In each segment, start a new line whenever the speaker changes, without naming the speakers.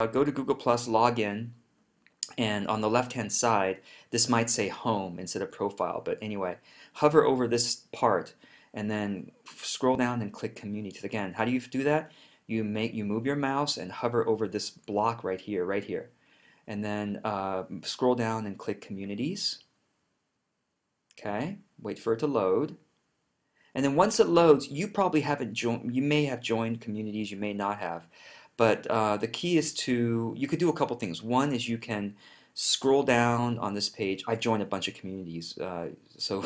Go to Google Plus, log in, and on the left-hand side, this might say home instead of profile. But anyway, hover over this part and then scroll down and click communities. Again, how do you do that? You move your mouse and hover over this block right here, and then scroll down and click communities. Okay, wait for it to load. And then once it loads, you probably haven't joined, you may have joined communities, you may not have. But the key is you could do a couple things. One is you can scroll down on this page. I've joined a bunch of communities, so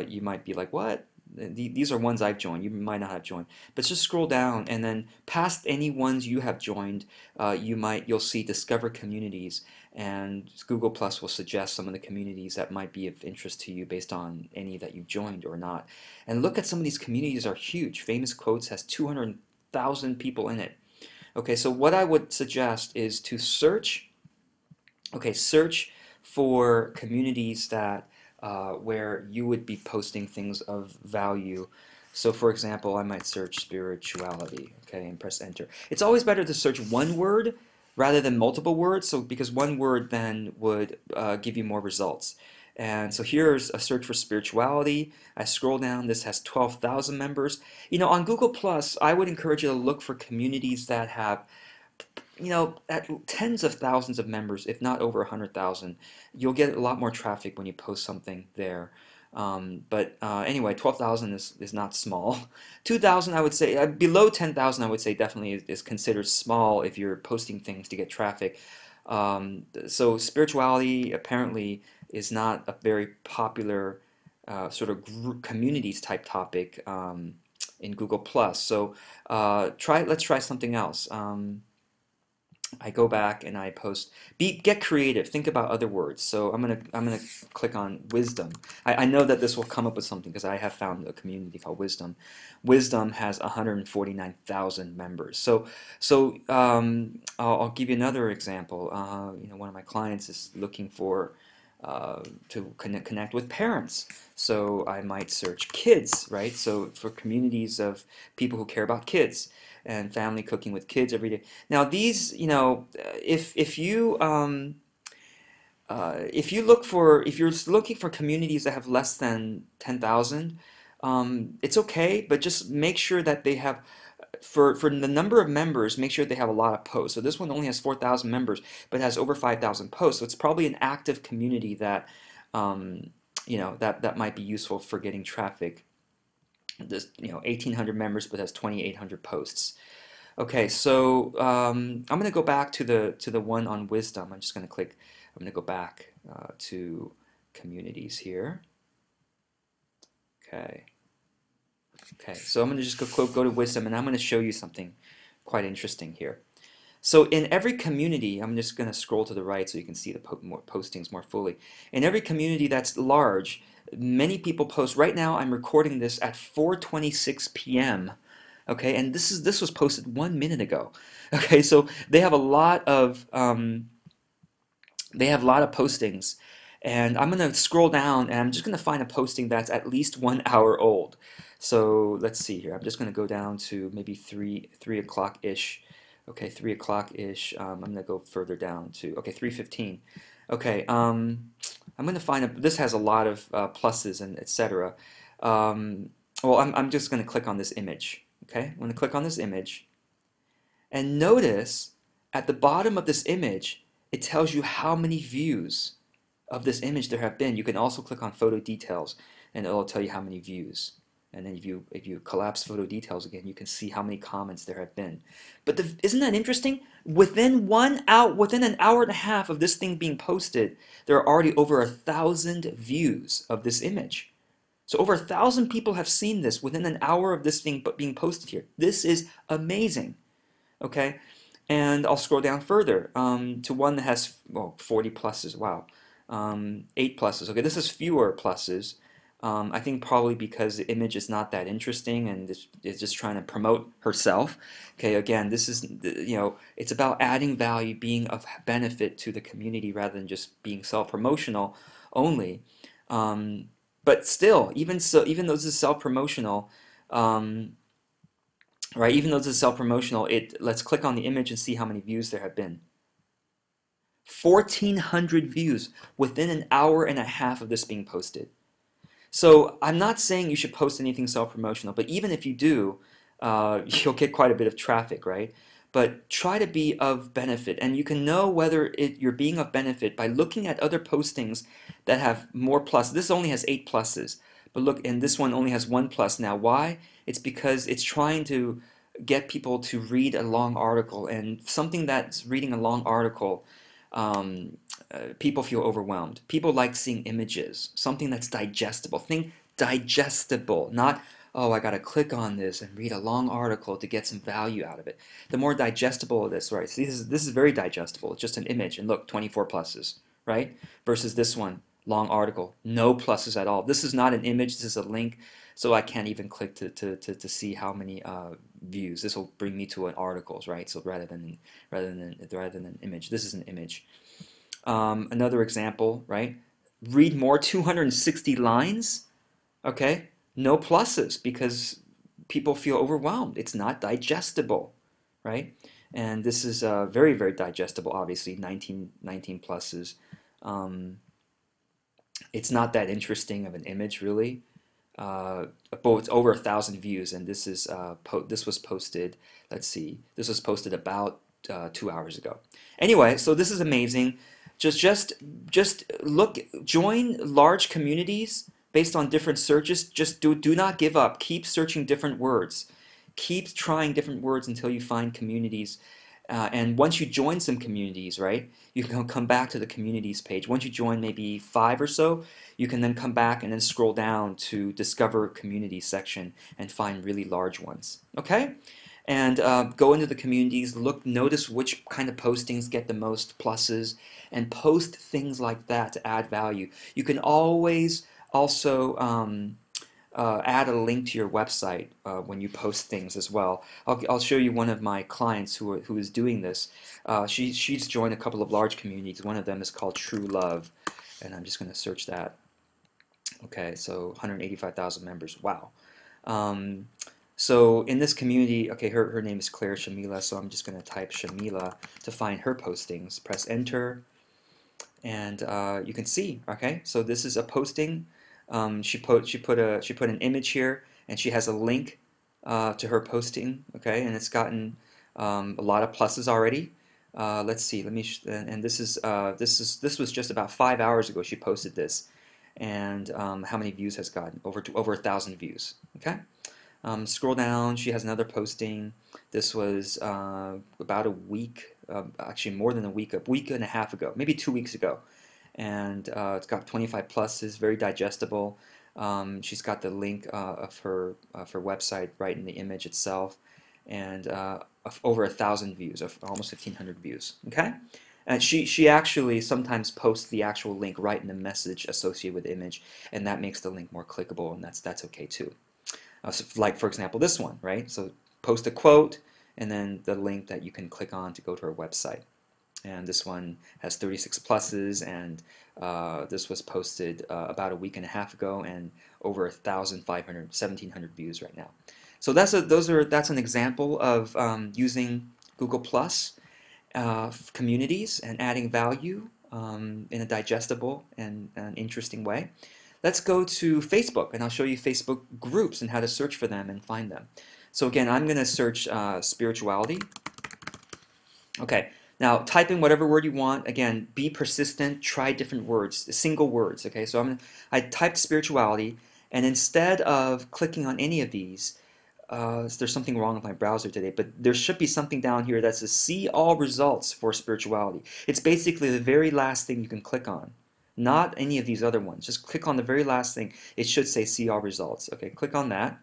you might be like, what? These are ones I've joined. You might not have joined. But just scroll down, and then past any ones you have joined, you'll see Discover Communities, and Google Plus will suggest some of the communities that might be of interest to you based on any that you've joined or not. And look at some of these communities are huge. Famous Quotes has 200,000 people in it. Okay, so what I would suggest is to search. Okay, search for communities that where you would be posting things of value. So for example, I might search spirituality, okay, and press enter. It's always better to search one word rather than multiple words, so because one word then would give you more results. And so here's a search for spirituality. I scroll down, this has 12,000 members. You know, on Google Plus, I would encourage you to look for communities that have, you know, at tens of thousands of members, if not over 100,000. You'll get a lot more traffic when you post something there. But anyway, 12,000 is not small. 2,000, I would say, below 10,000, I would say definitely is considered small if you're posting things to get traffic. So spirituality apparently is not a very popular sort of communities type topic in Google Plus. So let's try something else. I go back and I post. Get creative. Think about other words. So I'm gonna click on wisdom. I know that this will come up with something because I have found a community called Wisdom. Wisdom has 149,000 members. I'll give you another example. You know, one of my clients is looking for to connect with parents. So I might search kids, right? So for communities of people who care about kids and family cooking with kids every day. Now these, you know, if you're looking for communities that have less than 10,000, it's okay, but just make sure that they have for the number of members, make sure they have a lot of posts. So this one only has 4,000 members, but has over 5,000 posts. So it's probably an active community that you know that might be useful for getting traffic. This 1,800 members, but has 2,800 posts. Okay, so I'm going to go back to the one on wisdom. I'm just going to click. I'm going to go back to communities here. Okay. Okay, so I'm going to just go to wisdom, and I'm going to show you something quite interesting here. So in every community, I'm just going to scroll to the right so you can see the postings more fully. In every community that's large, many people post. Right now, I'm recording this at 4:26 p.m. Okay, and this was posted 1 minute ago. Okay, so they have a lot of postings, and I'm going to scroll down, and I'm just going to find a posting that's at least 1 hour old. So let's see here. I'm just going to go down to maybe 3 o'clock ish. Okay, 3 o'clock ish. I'm going to go further down to 3:15. Okay, I'm going to find this has a lot of pluses and etc. Well, I'm just going to click on this image. Okay, I'm going to click on this image, and notice at the bottom of this image it tells you how many views of this image there have been. You can also click on photo details, and it'll tell you how many views. And then if you collapse photo details again, you can see how many comments there have been. But isn't that interesting? Within an hour and a half of this thing being posted, there are already over 1,000 views of this image. So over 1,000 people have seen this within an hour of this thing being posted here. This is amazing. Okay, and I'll scroll down further to one that has 40 pluses. Wow, 8 pluses. Okay, this is fewer pluses. I think probably because the image is not that interesting and is just trying to promote herself. Okay, again, this is, it's about adding value, being of benefit to the community rather than just being self-promotional only. But still, even though this is self-promotional, right? Even though this is self-promotional, let's click on the image and see how many views there have been. 1,400 views within an hour and a half of this being posted. So I'm not saying you should post anything self-promotional, but even if you do, you'll get quite a bit of traffic, right? But try to be of benefit, and you can know whether you're being of benefit by looking at other postings that have more plus. This only has 8 pluses, but look, and this one only has 1 plus now. Why? It's because it's trying to get people to read a long article, and something that's reading a long article, people feel overwhelmed. People like seeing images, something that's digestible. Think digestible, not, oh, I got to click on this and read a long article to get some value out of it. The more digestible it is, right? See, this is very digestible. It's just an image, and look, 24 pluses, right? Versus this one, long article, no pluses at all. This is not an image, this is a link, so I can't even click to see how many views. This will bring me to an articles, right? So rather than an image, this is an image. Another example, right? Read more, 260 lines, okay? No pluses because people feel overwhelmed. It's not digestible, right? And this is very, very digestible, obviously, 19 pluses. It's not that interesting of an image, really. But it's over 1,000 views, and this is this was posted. Let's see, this was posted about 2 hours ago. Anyway, so this is amazing. Just look, join large communities based on different searches. Just do not give up. Keep searching different words. Keep trying different words until you find communities. And once you join some communities, right, you can come back to the communities page. Once you join maybe 5 or so, you can then come back and then scroll down to discover community section and find really large ones. Okay? And go into the communities, notice which kind of postings get the most pluses, and post things like that to add value. You can always also add a link to your website when you post things as well. I'll show you one of my clients who is doing this. She's joined a couple of large communities. One of them is called True Love, and I'm just going to search that. Okay, so 185,000 members. Wow. So in this community, okay, her name is Claire Shamila, so I'm just going to type Shamila to find her postings. Press enter, and you can see. Okay, so this is a posting. She put an image here, and she has a link to her posting. Okay, and it's gotten a lot of pluses already. Let's see. And this was just about 5 hours ago. She posted this, and how many views has gotten? Over 1,000 views. Okay. Scroll down. She has another posting. This was about a week, actually more than a week and a half ago, maybe 2 weeks ago. And it's got 25 pluses, very digestible. She's got the link of her website right in the image itself, and over 1,000 views, of almost 1,500 views. Okay, and she actually sometimes posts the actual link right in the message associated with the image, and that makes the link more clickable, and that's okay too. So like for example this one, right? So post a quote and then the link that you can click on to go to our website. And this one has 36 pluses, and this was posted about a week and a half ago, and over 1,700 views right now. So that's an example of using Google Plus communities and adding value in a digestible and an interesting way. Let's go to Facebook, and I'll show you Facebook groups and how to search for them and find them. So again, I'm going to search spirituality. Okay, now type in whatever word you want. Again, be persistent, try different words, single words. Okay, so I typed spirituality, and instead of clicking on any of these, there's something wrong with my browser today, but there should be something down here that says see all results for spirituality. It's basically the very last thing you can click on. Not any of these other ones. Just click on the very last thing. It should say see all results. Okay, click on that.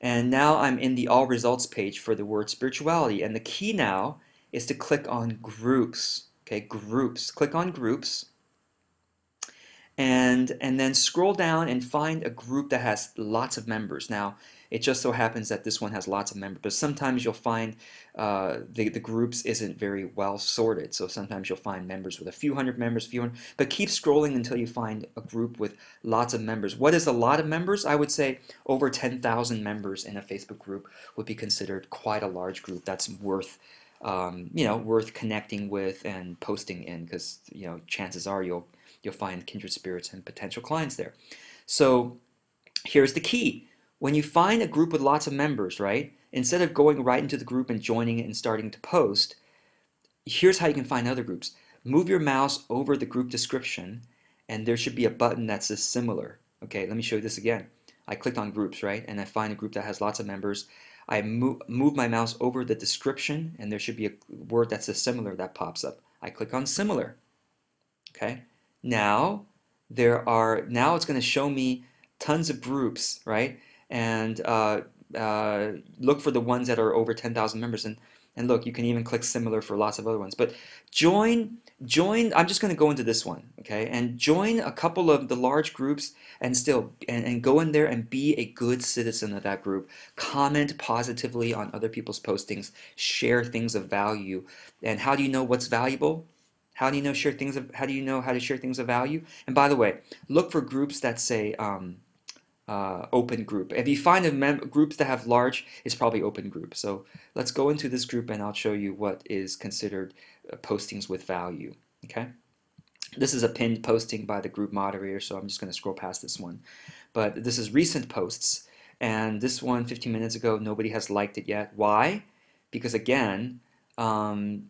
And now I'm in the all results page for the word spirituality. And the key now is to click on groups. Okay, groups. Click on groups. And then scroll down and find a group that has lots of members. Now, It just so happens that this one has lots of members, but sometimes you'll find the groups isn't very well sorted. So sometimes you'll find members with a few hundred members, but keep scrolling until you find a group with lots of members. What is a lot of members? I would say over 10,000 members in a Facebook group would be considered quite a large group. That's worth worth connecting with and posting in, because chances are you'll find kindred spirits and potential clients there. So here's the key. When you find a group with lots of members, right, instead of going right into the group and joining it and starting to post, here's how you can find other groups. Move your mouse over the group description, and there should be a button that says similar. Okay, let me show you this again. I clicked on groups, right, and I find a group that has lots of members. I move my mouse over the description, and there should be a word that says similar that pops up. I click on similar. Okay, now it's going to show me tons of groups, right? And look for the ones that are over 10,000 members, and look, you can even click similar for lots of other ones. But join. I'm just going to go into this one, okay? And join a couple of the large groups, and go in there and be a good citizen of that group. Comment positively on other people's postings. Share things of value. And how do you know what's valuable? How do you know how do you know how to share things of value? And by the way, look for groups that say open group. If you find groups that have large, it's probably open group. So let's go into this group, and I'll show you what is considered postings with value. Okay, this is a pinned posting by the group moderator, so I'm just going to scroll past this one. But this is recent posts, and this one 15 minutes ago, nobody has liked it yet. Why? Because again,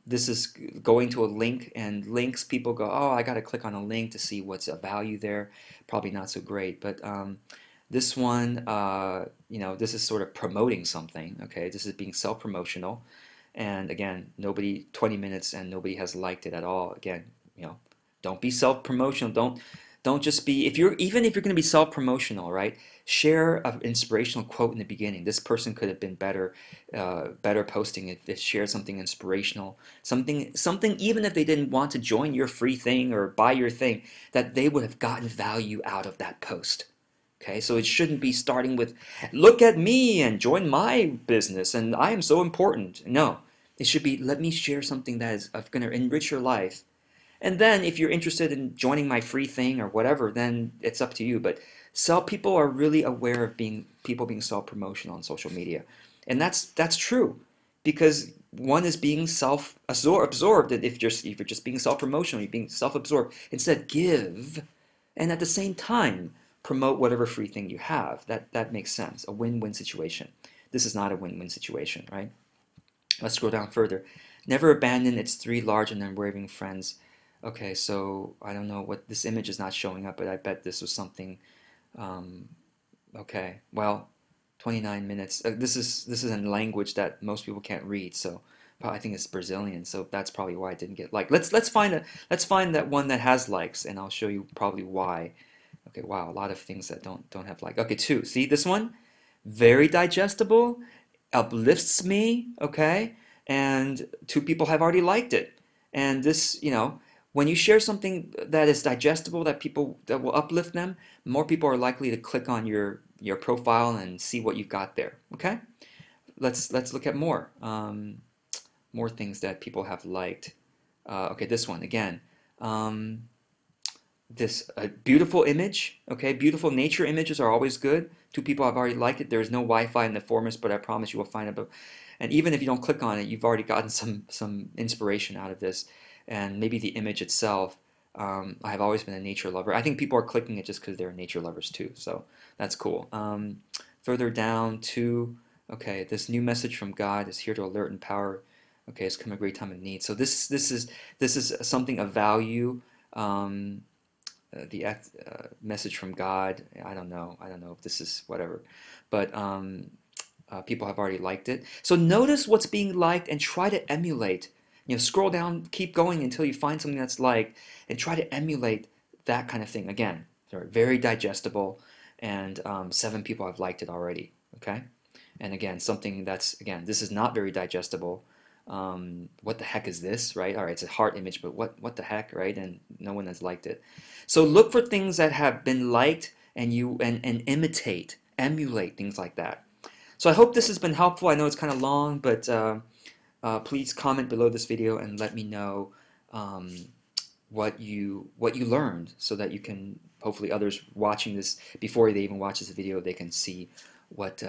this is going to a link, and links, people go, oh, I got to click on a link to see what's a value there. Probably not so great, but this one, this is sort of promoting something. Okay, this is being self-promotional, and again, 20 minutes and nobody has liked it at all. Again, don't be self-promotional. Don't just be, even if you're going to be self-promotional, right? Share an inspirational quote in the beginning. This person could have been better posting if they shared something inspirational, something even if they didn't want to join your free thing or buy your thing, that they would have gotten value out of that post. Okay, so it shouldn't be starting with, look at me and join my business and I am so important. No, it should be, let me share something that is going to enrich your life. And then if you're interested in joining my free thing or whatever, then it's up to you. But people are really aware of people being self-promotional on social media. And that's true, because one is being self-absorbed. If you're just being self-promotional, you're being self-absorbed. Instead, give, and at the same time, promote whatever free thing you have. That makes sense. A win-win situation. This is not a win-win situation, right? Let's scroll down further. Never abandon its 3 large and unwavering friends. Okay, so I don't know what this image is not showing up, but I bet this was something. Okay, well, 29 minutes. This is in language that most people can't read, so I think it's Brazilian, so that's probably why I didn't get liked. Let's find that one that has likes, and I'll show you probably why. Okay, wow, a lot of things that don't have like. Okay, 2. See this one? Very digestible, uplifts me, okay? And 2 people have already liked it. And this, when you share something that is digestible, that will uplift them, more people are likely to click on your profile and see what you've got there, okay? Let's look at more things that people have liked. Okay, this one again. This beautiful image, okay? Beautiful nature images are always good. 2 people have already liked it. There's no Wi-Fi in the forest, but I promise you will find it. And even if you don't click on it, you've already gotten some inspiration out of this. And maybe the image itself. I have always been a nature lover. I think people are clicking it just because they're nature lovers too. So that's cool. Further down to, okay, this new message from God is here to alert and empower. Okay, it's come a great time of need. So this is something of value. The message from God. I don't know if this is whatever, but people have already liked it. So notice what's being liked and try to emulate. Scroll down, keep going until you find something that's liked, and try to emulate that kind of thing. Again, very digestible, and 7 people have liked it already. Okay, and again, something that's this is not very digestible. What the heck is this, right? All right, it's a heart image, but what the heck, right? And no one has liked it. So look for things that have been liked, and emulate things like that. So I hope this has been helpful. I know it's kind of long, but please comment below this video and let me know um, what you learned, so that you can, hopefully others watching this, before they even watch this video, they can see what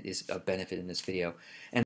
is a benefit in this video. And